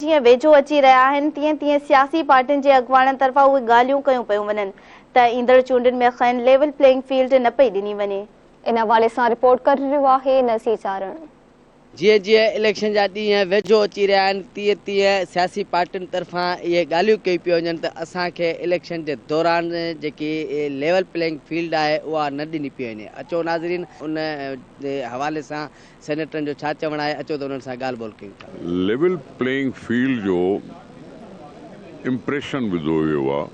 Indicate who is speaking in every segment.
Speaker 1: जीअं वेझो अची रहिया आहिनि तीअं तीअं सियासी पार्टियुनि जे अॻुवाणनि तरफ़ां उहे ॻाल्हियूं कयूं पियूं वञनि त ईंदड़ चूंडुनि में खैन लेवल प्लेइंग फील्ड न पई ॾिनी वञे।
Speaker 2: इन हवाले सां रिपोर्ट करे रहियो आहे नसीर चारण।
Speaker 3: जीअं जीअं इलेक्शन जा ॾींहं वेझो अची रहिया आहिनि तीअं तीअं सियासी पार्टियुनि तरफ़ां इहे ॻाल्हियूं कई पियूं वञनि त असांखे इलेक्शन जे दौरान जेकी लेवल प्लेइंग फील्ड आहे उहा न ॾिनी पई वञे। अचो नाज़रीन, उन जे हवाले सां सेनेटरनि जो छा चवणु आहे, अचो त उन्हनि सां ॻाल्हि ॿोल कयूं था।
Speaker 4: लेवल प्लेइंग फील्ड जो इम्प्रेशन विधो वियो आहे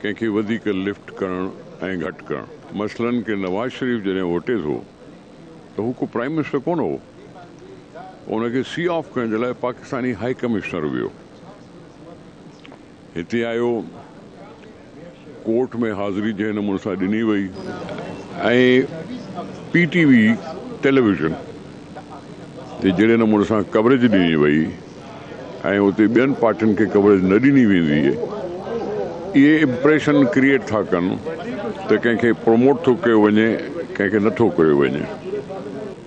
Speaker 4: कंहिंखे वधीक लिफ्ट करणु ऐं घटि करणु। मसलन कि नवाज़ शरीफ़ जॾहिं वोटे थो त हू को प्राइम मिनिस्टर कोन हो, उनखे सी ऑफ करण जे लाइ पाकिस्तानी हाई कमिश्नर वियो, हिते आयो, कोर्ट में हाज़िरी जंहिं नमूने सां ॾिनी वई ऐं PTV टेलीविज़न ते जहिड़े नमूने सां कवरेज ॾिनी वई ऐं उते ॿियनि पार्टियुनि खे कवरेज न ॾिनी वेंदी आहे, इहे इम्प्रेशन क्रिएट था कनि त कंहिंखे प्रमोट थो कयो वञे, कंहिंखे नथो कयो वञे।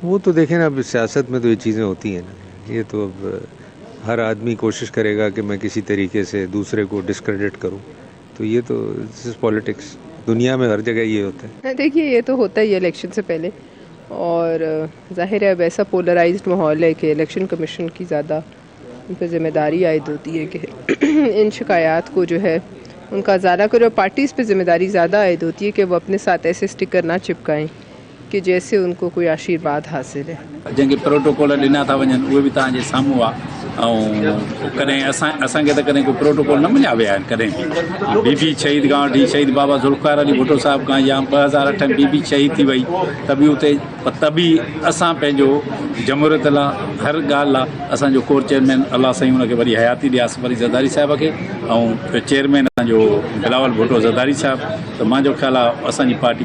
Speaker 5: वो तो देखें ना, अब सियासत में तो ये चीज़ें होती हैं ना, ये तो अब हर आदमी कोशिश करेगा कि मैं किसी तरीके से दूसरे को डिस्क्रेडिट करूं, तो ये तो दिस इज पॉलिटिक्स, दुनिया में हर जगह ये होता है।
Speaker 6: देखिए, ये तो होता ही है इलेक्शन से पहले, और जाहिर है अब ऐसा पोलराइज्ड माहौल है कि इलेक्शन कमीशन की ज़्यादा उन पर जिम्मेदारी आयद होती है कि इन शिकायत को जो है उनका ज़्यादा करो, पार्टीज़ पे जिम्मेदारी ज़्यादा आयद होती है कि वो अपने साथ ऐसे स्टिकर ना चिपकाएं कि जैसे उनको कोई आशीर्वाद हासिल है।
Speaker 7: जंहिंखे प्रोटोकॉल ॾिना था वञनि उहे बि तव्हांजे साम्हूं आहे, ऐं कॾहिं असांखे त कॾहिं कोई प्रोटोकॉल न मिलिया विया आहिनि। कॾहिं बीबी शहीद खां वठी शहीद बाबा ज़ुल्फ़िकार अली भुट्टो साहिब खां या 2008 में बीबी शहीद थी वई त बि उते असां पंहिंजो जमहूरियत लाइ हर ॻाल्हि लाइ असांजो कोर चेयरमैन अलाह साईं हुनखे वरी हयाती ॾियासीं वरी ज़रदारी साहिब खे, ऐं चेयरमैन असांजो बिलावल भुट्टो ज़रदारी साहिब। त मुंहिंजो ख़्यालु आहे असांजी पार्टी